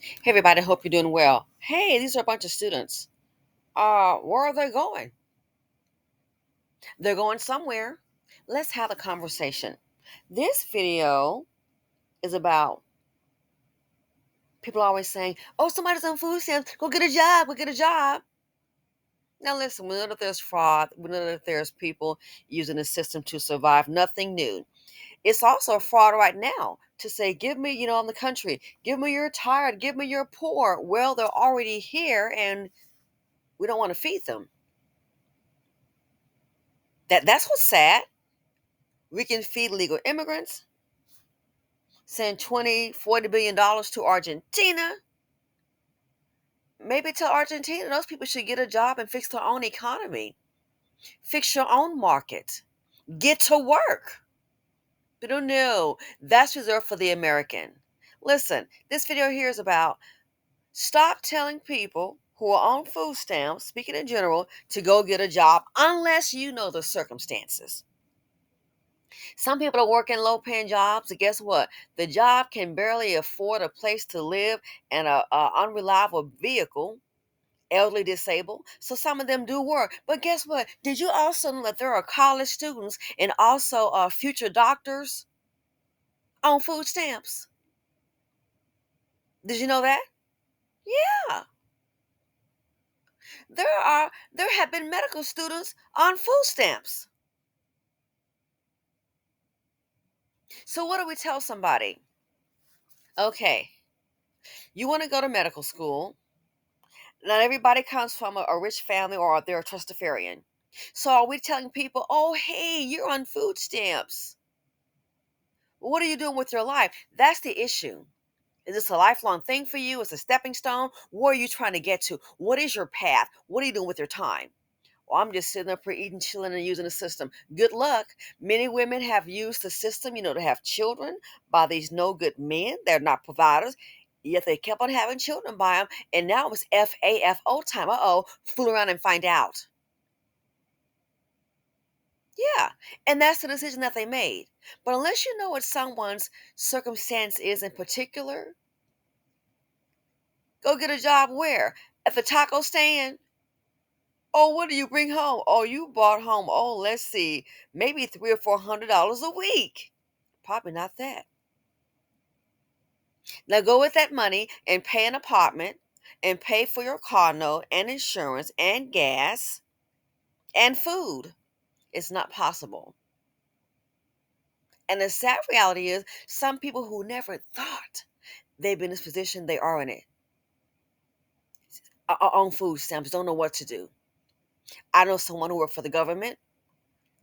Hey everybody, hope you're doing well. Hey, these are a bunch of students. Where are they going? They're going somewhere. Let's have a conversation. This video is about people always saying, "Oh, somebody's on food stamps. Go get a job. Go get a job." Now listen, we know that there's fraud. We know that there's people using the system to survive. Nothing new. It's also a fraud right now to say, "Give me, in the country, give me your tired, give me your poor." Well, they're already here, and we don't want to feed them. That's what's sad. We can feed illegal immigrants, send 20, $40 billion to Argentina. Maybe tell Argentina those people should get a job and fix their own economy. Fix your own market. Get to work. But no, that's reserved for the American. Listen, this video here is about stop telling people who are on food stamps, speaking in general, to go get a job unless you know the circumstances. Some people are working low paying jobs, and guess what? The job can barely afford a place to live and a unreliable vehicle, elderly, disabled. So some of them do work. But guess what? Did you also know that there are college students and also future doctors on food stamps? Did you know that? Yeah. There have been medical students on food stamps. So what do we tell somebody? Okay, you want to go to medical school. Not everybody comes from a rich family or they're a trustafarian. So are we telling people, oh, hey, you're on food stamps? What are you doing with your life? That's the issue. Is this a lifelong thing for you? It's a stepping stone? Where are you trying to get to? What is your path? What are you doing with your time? Well, I'm just sitting up here eating, chilling, and using the system. Good luck. Many women have used the system, to have children by these no good men. They're not providers. Yet they kept on having children by them. And now it's FAFO time. Fool around and find out. Yeah. And that's the decision that they made. But unless you know what someone's circumstance is in particular, go get a job where? At the taco stand? Oh, what do you bring home? Oh, you brought home, oh, let's see, maybe $300 or $400 a week. Probably not that. Now go with that money and pay an apartment and pay for your car note and insurance and gas and food. It's not possible. And the sad reality is some people who never thought they've been in this position, they are in it. On food stamps, don't know what to do. I know someone who worked for the government.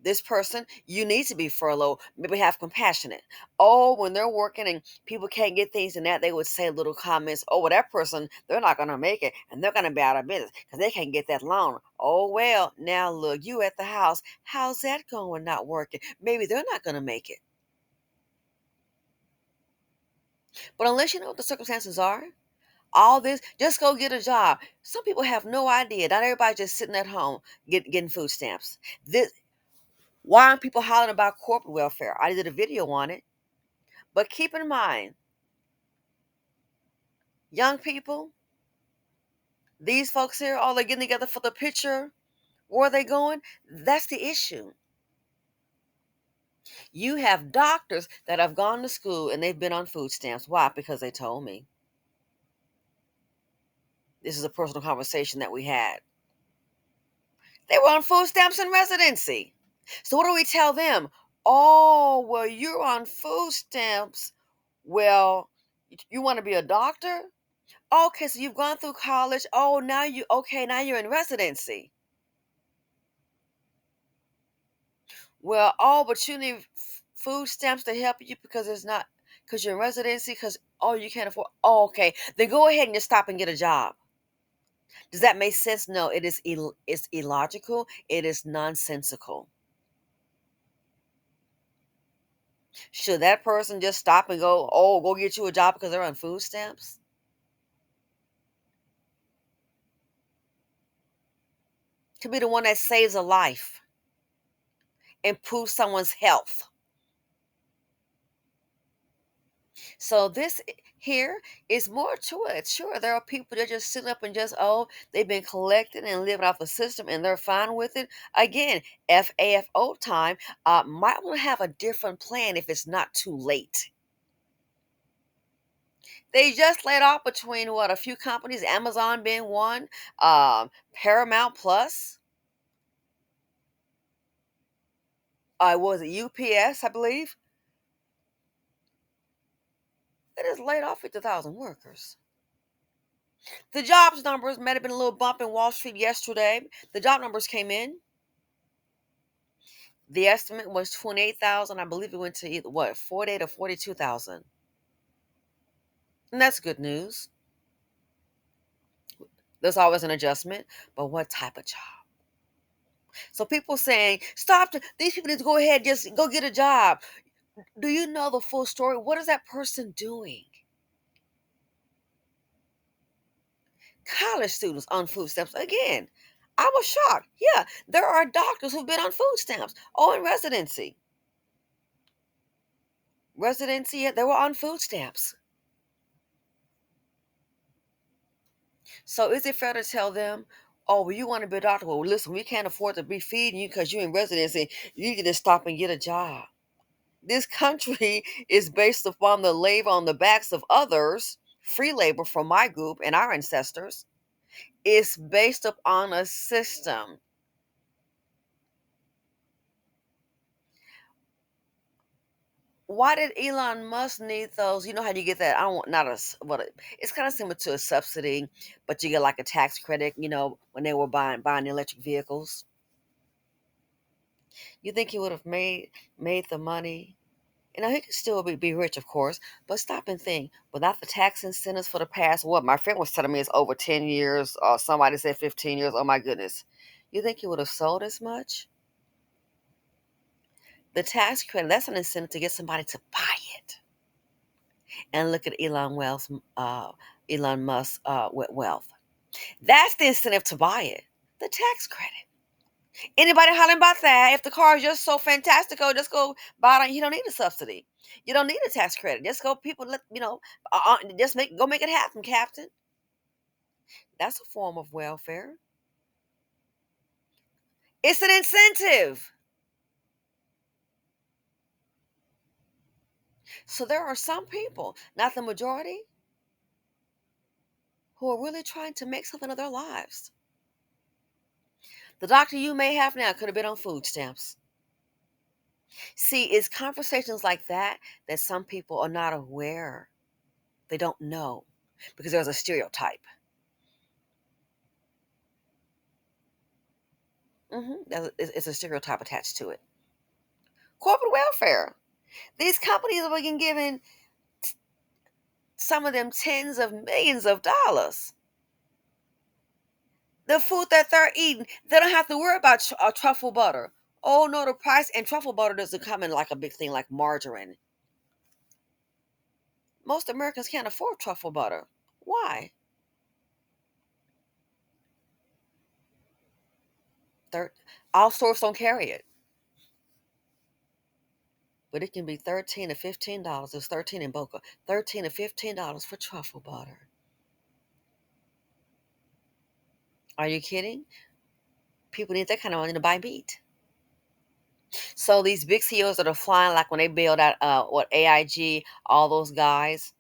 This person, you need to be furloughed. Maybe have compassionate. Oh, when they're working and people can't get things and that, they would say little comments. Oh, well, that person, they're not going to make it and they're going to be out of business because they can't get that loan. Oh, well, now look, you at the house. How's that going? Not working. Maybe they're not going to make it. But unless you know what the circumstances are, all this, just go get a job. Some people have no idea. Not everybody just sitting at home getting food stamps. This, why aren't people hollering about corporate welfare? I did a video on it. But keep in mind, young people, these folks here, all they're getting together for the picture. Where are they going? That's the issue. You have doctors that have gone to school and they've been on food stamps. Why? Because they told me. This is a personal conversation that we had. They were on food stamps in residency. So what do we tell them? Oh, well, you're on food stamps. Well, you want to be a doctor? Okay, so you've gone through college. Oh, now you're in residency. Well, but you need food stamps to help you because it's not because you're in residency because you can't afford. Oh, okay. Then go ahead and just stop and get a job. Does that make sense? No, it's illogical. It is nonsensical. Should that person just stop and go get you a job because they're on food stamps? To be the one that saves a life, improves someone's health. So this Here is more to it. Sure, there are people that just sit up and just, oh, they've been collecting and living off the system and they're fine with it. Again, FAFO time might want to have a different plan if it's not too late. They just laid off between what, a few companies, Amazon being one, Paramount Plus, was it UPS, I believe? It has laid off 50,000 workers. The jobs numbers might have been a little bump in Wall Street yesterday. The job numbers came in. The estimate was 28,000. I believe it went to either what, 48 or 42,000. And that's good news. There's always an adjustment, but what type of job? So people saying, stop, these people need to go ahead, just go get a job. Do you know the full story? What is that person doing? College students on food stamps. Again, I was shocked. Yeah, there are doctors who've been on food stamps. Oh, in residency. Residency, they were on food stamps. So is it fair to tell them, oh, well, you want to be a doctor? Well, listen, we can't afford to be feeding you because you're in residency. You can just stop and get a job. This country is based upon the labor on the backs of others, free labor from my group and our ancestors. It's based upon a system. Why did Elon Musk need those? You know how you get that? I don't want not a it's kind of similar to a subsidy, but you get like a tax credit. When they were buying electric vehicles. You think he would have made the money? He could still be rich, of course, but stop and think. Without the tax incentives for the past, what my friend was telling me is over 10 years, or somebody said 15 years. Oh my goodness, you think he would have sold as much? The tax credit, that's an incentive to get somebody to buy it. And look at Elon Musk wealth. That's the incentive to buy it. The tax credit. Anybody hollering about that? If the car is just so fantastical, just go buy it. You don't need a subsidy. You don't need a tax credit. Just go, people. Just make it happen, Captain. That's a form of welfare. It's an incentive. So there are some people, not the majority, who are really trying to make something of their lives. The doctor you may have now could have been on food stamps. See, it's conversations like that that some people are not aware. They don't know because there's a stereotype. It's a stereotype attached to it. Corporate welfare. These companies are being given, some of them, tens of millions of dollars. The food that they're eating, they don't have to worry about truffle butter. Oh no, the price, and truffle butter doesn't come in like a big thing like margarine. Most Americans can't afford truffle butter. Why? Thir- all stores don't carry it, but it can be $13 to $15. It's 13 in Boca. $13 to $15 for truffle butter. Are you kidding? People need that kind of money to buy meat. So these big CEOs that are flying, like when they build out what AIG, all those guys,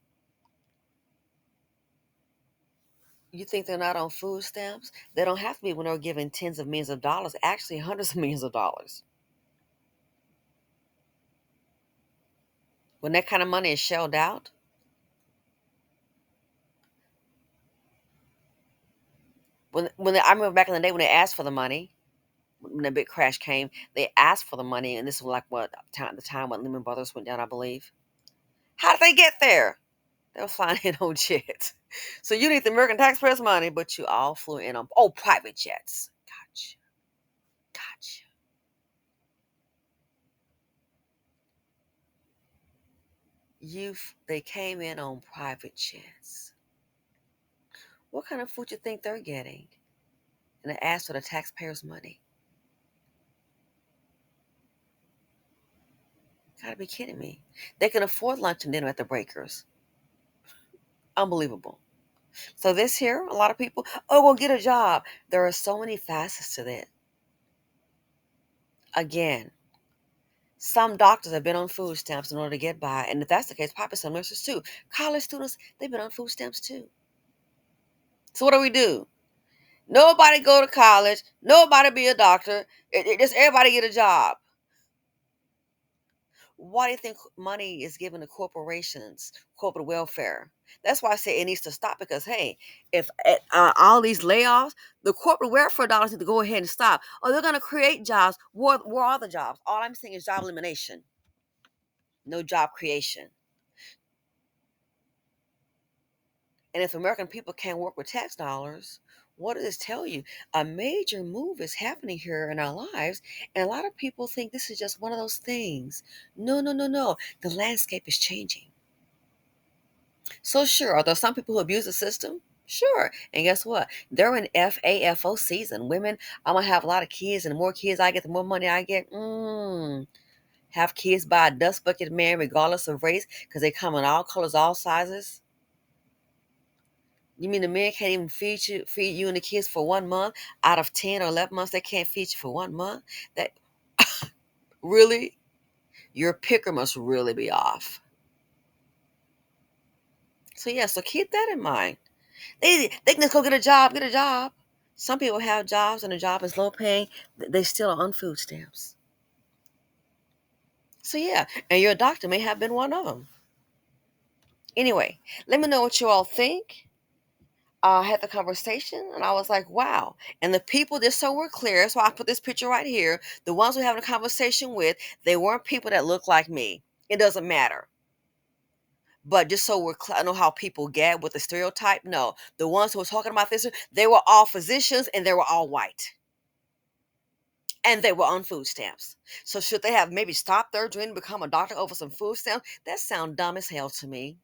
you think they're not on food stamps? They don't have to be when they're given tens of millions of dollars, actually hundreds of millions of dollars. When that kind of money is shelled out, I remember back in the day when they asked for the money, when the big crash came, they asked for the money, and this was like what the time when Lehman Brothers went down, I believe. How did they get there? They were flying in on jets. So you need the American taxpayers' money, but you all flew in on private jets. Gotcha. Gotcha. They came in on private jets. What kind of food you think they're getting? And they asked for the taxpayers' money. Gotta be kidding me. They can afford lunch and dinner at the Breakers. Unbelievable. So this here, a lot of people, oh, well, get a job. There are so many facets to that. Again, some doctors have been on food stamps in order to get by, and if that's the case, probably some nurses too. College students, they've been on food stamps too. So what do we do? Nobody go to college. Nobody be a doctor. Just everybody get a job. Why do you think money is given to corporations, corporate welfare? That's why I say it needs to stop because, hey, if all these layoffs, the corporate welfare dollars need to go ahead and stop. Or they're going to create jobs. Where are the jobs? All I'm saying is job elimination, no job creation. And if American people can't work with tax dollars, what does this tell you? A major move is happening here in our lives, and a lot of people think this is just one of those things. No, no, no, no. The landscape is changing. So sure, are there some people who abuse the system? Sure. And guess what? They're in FAFO season. Women, I'm gonna have a lot of kids, and the more kids I get, the more money I get. Have kids by a dust bucket man, regardless of race, because they come in all colors, all sizes. You mean the men can't even feed you and the kids for 1 month out of 10 or 11 months? They can't feed you for 1 month. That really, your picker must really be off. So yeah, so keep that in mind. They can just go get a job, get a job. Some people have jobs and the job is low paying. They still are on food stamps. So yeah, and your doctor may have been one of them. Anyway, let me know what you all think. I had the conversation and I was like, wow. And the people, just so we're clear, so I put this picture right here. The ones we're having a conversation with, they weren't people that look like me. It doesn't matter. But just so we're clear, I know how people get with the stereotype. No, the ones who were talking about this, they were all physicians and they were all white. And they were on food stamps. So should they have maybe stopped their dream to become a doctor over some food stamps? That sounds dumb as hell to me.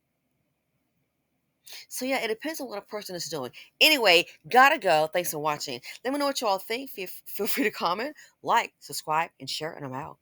So yeah, it depends on what a person is doing. Anyway, gotta go. Thanks for watching. Let me know what you all think. Feel free to comment, like, subscribe, and share, and I'm out.